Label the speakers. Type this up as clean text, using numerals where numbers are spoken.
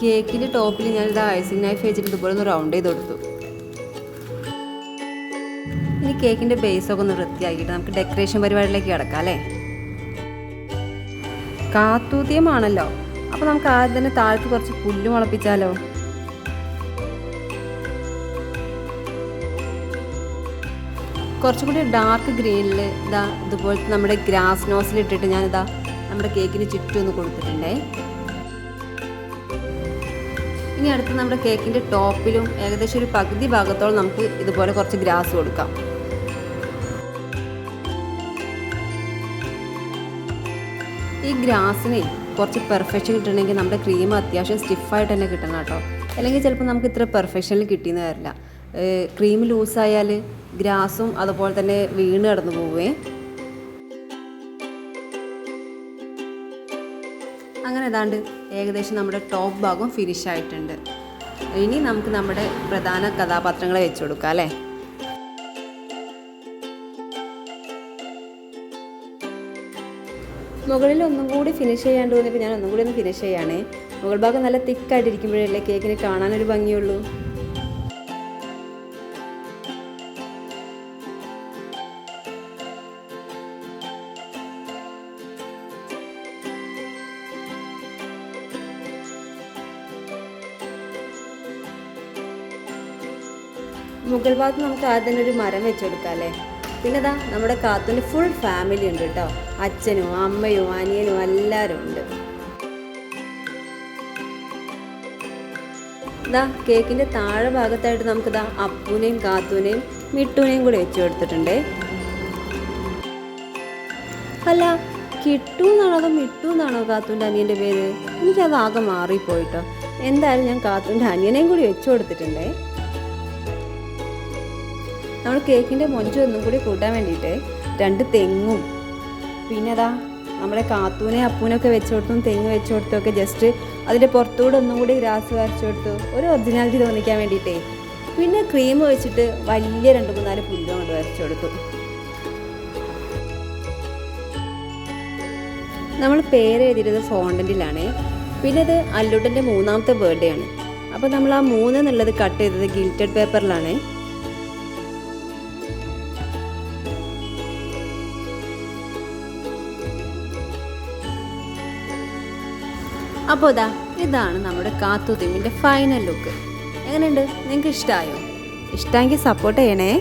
Speaker 1: കേക്കിൻ്റെ ടോപ്പിൽ ഞാനിത് ഐസിങ് നൈഫ് വെച്ചിട്ട് ഇതുപോലെ ഒന്ന് റൗണ്ട് ചെയ്ത് കൊടുത്തു. ഇനി കേക്കിൻ്റെ ബേസൊക്കെ ഒന്ന് വൃത്തിയാക്കിയിട്ട് നമുക്ക് ഡെക്കറേഷൻ പരിപാടിയിലേക്ക് കിടക്കാം അല്ലേ. കാത്തൂത്തിയമാണല്ലോ, അപ്പോൾ നമുക്ക് ആദ്യം തന്നെ താഴത്ത് കുറച്ച് പുല്ല് മുളപ്പിച്ചാലോ. കുറച്ചും കൂടി ഡാർക്ക് ഗ്രീനിൽ ഇതുപോലത്തെ നമ്മുടെ ഗ്രാസ് നോസിലിട്ടിട്ട് ഞാനിതാ നമ്മുടെ കേക്കിന് ചുറ്റും ഒന്ന് കൊടുത്തിട്ടുണ്ടേ. ഇനി അടുത്ത് നമ്മുടെ കേക്കിൻ്റെ ടോപ്പിലും ഏകദേശം ഒരു പകുതി ഭാഗത്തോളം നമുക്ക് ഇതുപോലെ കുറച്ച് ഗ്രാസ് കൊടുക്കാം. ഈ ഗ്രാസിന് കുറച്ച് പെർഫെക്ഷൻ കിട്ടണമെങ്കിൽ നമ്മുടെ ക്രീം അത്യാവശ്യം സ്റ്റിഫായിട്ട് തന്നെ കിട്ടണം കേട്ടോ. അല്ലെങ്കിൽ ചിലപ്പോൾ നമുക്ക് ഇത്ര പെർഫെക്ഷനിൽ കിട്ടിയെന്ന് വരില്ല. ക്രീം ലൂസായാൽ ഗ്രാസും അതുപോലെ തന്നെ വീണ് കിടന്നു പോവേ. അങ്ങനെ ഏതാണ്ട് ഏകദേശം നമ്മുടെ ടോപ്പ് ഭാഗം ഫിനിഷ് ആയിട്ടുണ്ട്. ഇനി നമുക്ക് നമ്മുടെ പ്രധാന കഥാപാത്രങ്ങളെ വെച്ച് കൊടുക്കാം അല്ലേ. മുകളിൽ ഒന്നും കൂടി ഫിനിഷ് ചെയ്യാണ്ട് തോന്നിയപ്പോൾ ഞാൻ ഒന്നും കൂടി ഒന്ന് ഫിനിഷ് ചെയ്യാണ്. മുകൾ ഭാഗം നല്ല തിക്കായിട്ടിരിക്കുമ്പോഴല്ലേ കേക്കിന് കാണാനൊരു ഭംഗിയുള്ളൂ. മുകൾ ഭാഗത്ത് നമുക്ക് ആദ്യം തന്നെ ഒരു മരം വെച്ച് കൊടുക്കാം അല്ലേ. പിന്നെ ഇതാ നമ്മുടെ കാത്തുൻ്റെ ഫുൾ ഫാമിലി ഉണ്ട് കേട്ടോ. അച്ഛനും അമ്മയും അനിയനും എല്ലാവരും ഉണ്ട്. ഇതാ കേക്കിൻ്റെ താഴെ ഭാഗത്തായിട്ട് നമുക്കിതാ അപ്പൂനെയും കാത്തൂനെയും മിട്ടൂനെയും കൂടി വെച്ച് കൊടുത്തിട്ടുണ്ട്. അല്ല, കിട്ടു എന്നാണോ അതോ മിട്ടു എന്നാണോ കാത്തൂൻ്റെ അനിയൻ്റെ പേര്? എനിക്കത് ആകെ മാറിപ്പോയിട്ടോ. എന്തായാലും ഞാൻ കാത്തൂൻ്റെ അനിയനെയും കൂടി വെച്ച് കൊടുത്തിട്ടുണ്ടേ. നമ്മൾ കേക്കിൻ്റെ മൊഞ്ച് ഒന്നും കൂടി കൂട്ടാൻ വേണ്ടിയിട്ട് 2 തെങ്ങും പിന്നെ അതാ നമ്മുടെ കാത്തൂനെ അപ്പൂനൊക്കെ വെച്ച് കൊടുത്തും തെങ്ങ് വെച്ച് കൊടുത്തൊക്കെ ജസ്റ്റ് അതിൻ്റെ പുറത്തുകൂടെ ഒന്നും കൂടി ഗ്രാസ് വരച്ചു കൊടുത്തു, ഒരു ഒറിജിനാലിറ്റി തോന്നിക്കാൻ വേണ്ടിയിട്ടേ. പിന്നെ ക്രീം വെച്ചിട്ട് വലിയ 2-3-4 പുല്ലും കൊണ്ട് വരച്ചു കൊടുത്തു. നമ്മൾ പേര് എഴുതിയത് ഫോണ്ടൻറ്റിലാണ്. പിന്നെ ഇത് അല്ലുട്ടൻ്റെ 3ാമത്തെ ബർത്ത്ഡേ ആണ്. അപ്പോൾ നമ്മൾ ആ 3 എന്നുള്ളത് കട്ട് ചെയ്തത് ഗിൽറ്റഡ് പേപ്പറിലാണ്. അപ്പോൾ ഇതാണ് നമ്മുടെ കാത്തു തീമിൻ്റെ ഫൈനൽ ലുക്ക്. എങ്ങനെയുണ്ട്? നിങ്ങൾക്ക് ഇഷ്ടമായോ? ഇഷ്ടമെങ്കിൽ സപ്പോർട്ട് ചെയ്യണേ.